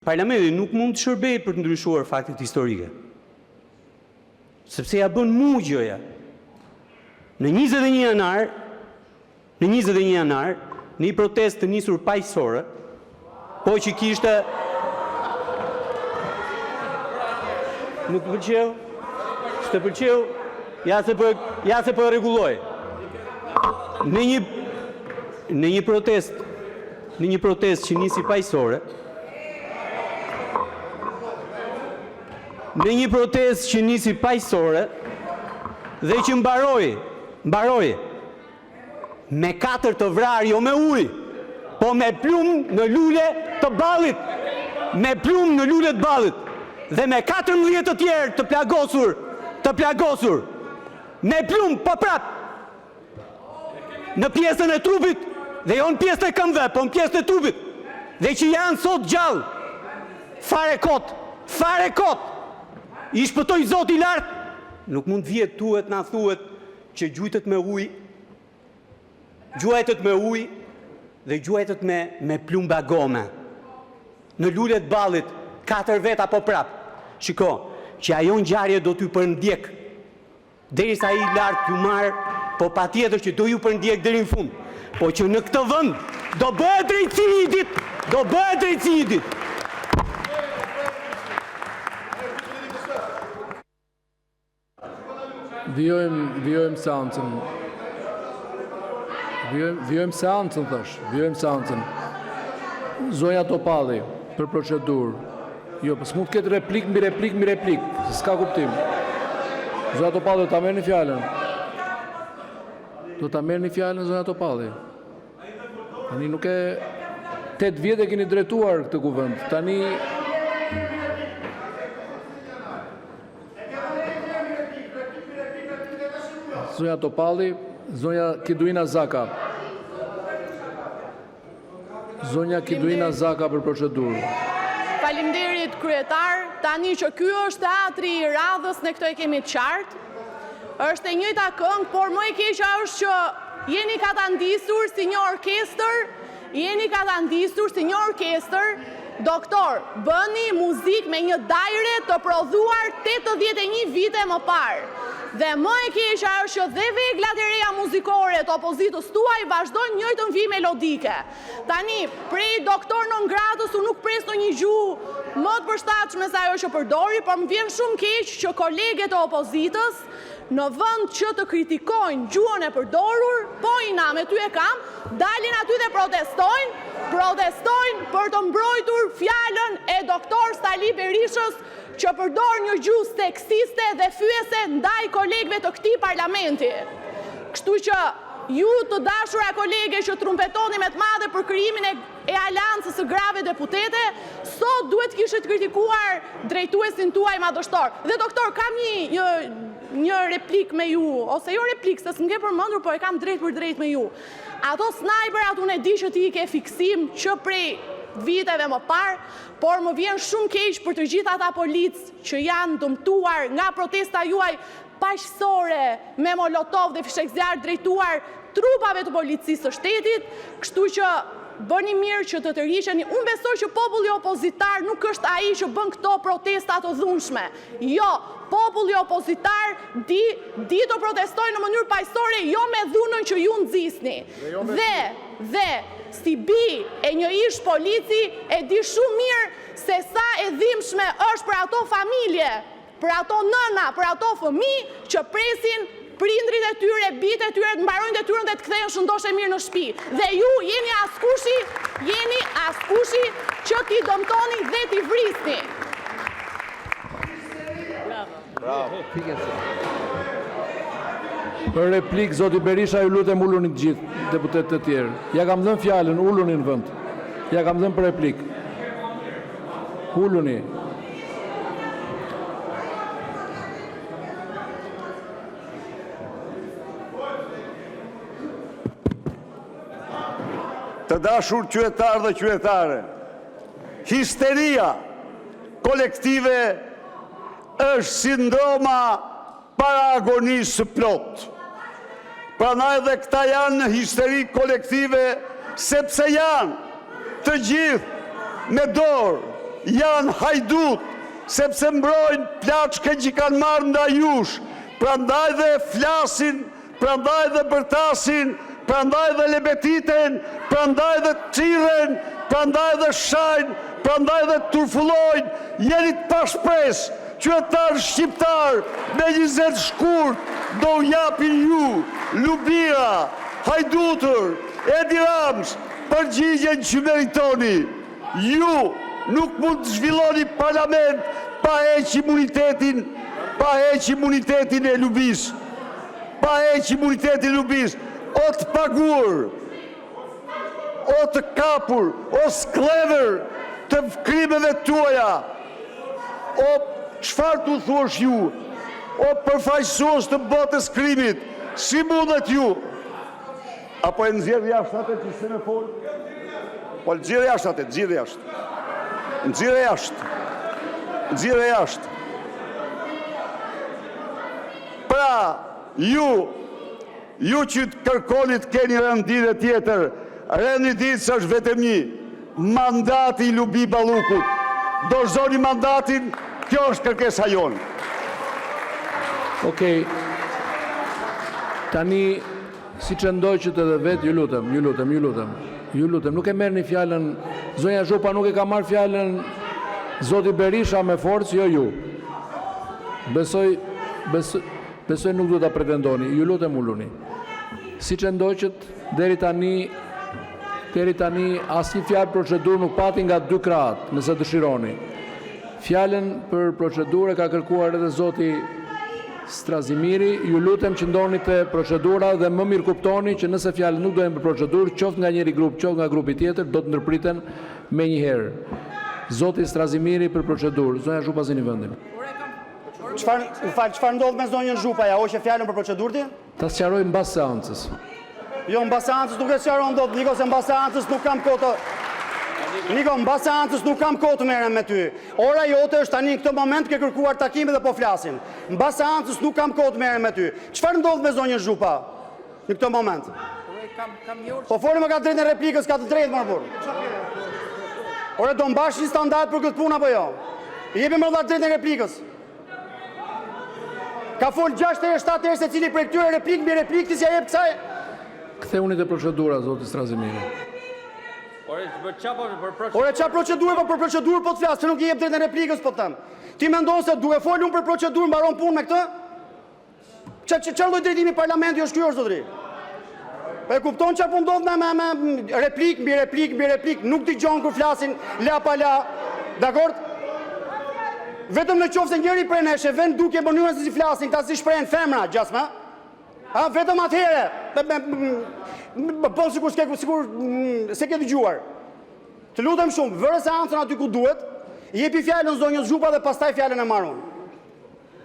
Parlamenti nuk mund të shërbejë për të ndryshuar faktet historike. Sepse ja bën mugjoja. Në 21 janar, në një protestë të nisur paqësore, po që kishte nuk pëlqeu, s'të pëlqeu, ja se po rregulloj. Në një protestë që nisi paqësore, dhe që mbaroi me 4 të vrarë, jo me ujë, po me plumë në lule të ballit, dhe me 14 të tjerë të plagosur, me plumë, po prap, në pjesën e trupit, dhe jo në pjesën e këmbëve, po në pjesën e trupit, dhe që janë sot gjallë, fare kot, i shpëtoi Zoti i lartë, nuk mund vjet tuhet na thuhet që gjuajtet me ujë dhe gjuajtet me plumba gome. Në lulet ballit, 4 vet apo prap. Shiko, që ajo ngjarje do t'ju përndjek derisa ai i lartë t'ju marr, po patjetër që do ju përndjek deri në fund. Po që në këtë vend do bëhet drejtësi i ditë. Vjojmë seancën. Vjojmë seancën. Zonja Topalli, për procedurë. Jo, për s'mund këtë replik mbi replik, se s'ka kuptim. Zonja Topalli, do ta merrni fjalën. Zonja Topalli. Tani nuk e 8 vjet e keni drejtuar këtë kuvend. Tani Zonja Topalli, zonja Kiduina Zaka. Për procedurë. Faleminderit kryetar, tani që ky është teatri i radhës, ne këto e kemi të qartë. Është e njëjta këngë, por më e keqja është që jeni ka ta ndisur si një orkestër, doktor, bëni muzikë me një dajre të prodhuar 81 vite më parë. Dhe më e keqja është që dhe veglat e reja muzikore të opozitës tuaj vazhdojnë njëjtën vijë melodike. Tani, prej doktor non gratës, unë nuk pres në një gjuhë më të përshtatshme se ajo që përdori, por më vjen shumë keq që kolegët e opozitës në vend që të kritikojnë gjuhën e përdorur, po i na me ty e kam, dalin aty dhe protestojnë për të mbrojtur fjalën e doktor Stali Berishës që përdor një gjuhë seksiste dhe fyese ndaj kolegëve të këtij parlamenti. Kështu që ju të dashura kolege që trumpetoni me të madhe për krijimin e aleancës së grave deputete, sot duhet kishit kritikuar drejtuesin tuaj madhështor. Dhe doktor, kam një replik me ju, ose jo replik, se s'm ke përmendur, po e kam drejt për drejt me ju. Ato snajperat unë e di që ti ke fiksim që prej viteve më parë, por më vjen shumë keq për të gjithë ata policë që janë dëmtuar nga protesta juaj paqësore me molotov dhe fishek zjarr drejtuar trupave të policisë së shtetit, kështu që bëni mirë që të tërhiqeni. Unë besoj që populli opozitar nuk është ai që bën këto protesta të dhunshme. Jo, populli opozitar di të protestojë në mënyrë paqësore, jo me dhunën që ju nxisni. Dhe si bi e një ish polici e di shumë mirë se sa e dhimbshme është për ato familje, për ato nëna, për ato fëmijë që presin prindrit e tyre, bitë e tyre të mbarojnë detyrën dhe të kthehen shëndoshë mirë në shtëpi. Dhe ju jeni askushi që t'i dëmtoni dhe t'i vrisni. Bravo. Për replik, Zoti Berisha, ju lutem uluni të gjithë deputetët e tjerë. Ja kam dhënë fjalën, uluni në vend. Ja kam dhënë për replik. Uluni. Të dashur qytetarë dhe qytetare, histeria kolektive është sindroma para agonisë së plotë. Prandaj dhe këta janë në histeri kolektive, sepse janë të gjithë me dorë janë hajdut, sepse mbrojnë plaçke që kanë marrë nga jush, prandaj dhe flasin, prandaj dhe bërtasin, prandaj dhe lebetiten, prandaj dhe qiren, prandaj dhe shajnë, prandaj dhe turfullojnë, jeni të pashpres, qytetarë shqiptar me 20 shkurt do japin ju, Lubira, Hajdutur, Edi Rams, përgjigjen që meritoni. Ju nuk mund të zhvilloni parlament pa heq imunitetin e Lubis. Pa heq imunitetin e Lubis. O të pagur, o të kapur, o sklever të krimeve tuaja, o qëfar të thuash ju, o përfaqësues të botës krimit, si mundet ju? Apo e nëzirë jashtë atë që se me folë? Po nëzirë jashtë atë, nëzirë jashtë. Nëzirë jashtë. Nëzirë jashtë. Pra, ju që të kërkonit keni rëndire tjetër, rëndit së është vetëm një, mandati Lubi Ballukut. Dorëzoni mandatin, kjo është kërkesa jonë. Okej, tani, si që ndoqët edhe vetë, ju lutem, nuk e merë një fjallën, zonja Zhopa nuk e ka marë fjallën Zoti Berisha me forcë, jo ju. Besoj nuk du të pretendoni, ju lutem ulluni. Si që ndoqët, deri tani asnjë fjalë procedur nuk pati nga 2 kratë, nëse dëshironi. Fjallën për procedurë ka kërkuar edhe Zoti Strazimiri, ju lutem që ndoni të procedura dhe më mirë kuptoni që nëse fjallë nuk dojnë për procedurë, qoftë nga njëri grup, qoftë nga grupi tjetër, do të ndërpriten me njëherë. Zoti Strazimiri për procedurë, zonja Zhupa zini vendin. Çfarë ndodh me zonjën Zhupa, ja hoqe fjalën për procedurën? Ta sqaroj mbas seancës. Jo, mbas seancës nuk e sqaron dot, Niko, se mbas seancës nuk kam kohë të... Niko, mbas seancës nuk kam kohë të merrem me ty. Ora jote është tani në këtë moment ke kërkuar takime dhe po flasim. Mbas seancës nuk kam kohë të merrem me ty. Çfarë ndodh me zonjën Zhupa në këtë moment? Po foli më ka drejtën e replikës, ka të drejtë më burr. Ora do mbash një standard për këtë punë apo jo? Jepi më dha drejtën e replikës. Ka fol 6 herë 7 herë secili për këtyre replikë mbi replikë si ja jep kësaj. Ktheuni te procedura zoti Strazimiri. Ore qa procedurë për procedurë po të flasë, që nuk i jep drejtën e replikës po të them. Ti mendon se duhe folë unë për procedurë mbaron punë me këtë? Çfarë lloj drejtimi parlamenti është ky është zotëri? Po e kupton çfarë po ndodh me replikë mbi replikë, nuk dëgjon kur flasin la pa la. Dakor? Vetëm në qoftë se njëri prej nesh e vën duke mënyrën se si flasin, ta si shprehen femra gjasma. Ha, vetëm atëherë. Po sikur se ke dëgjuar. Të lutem shumë, vëre seancën aty ku duhet, jepi fjalën zonjës Zhupa dhe pastaj fjalën e marrun.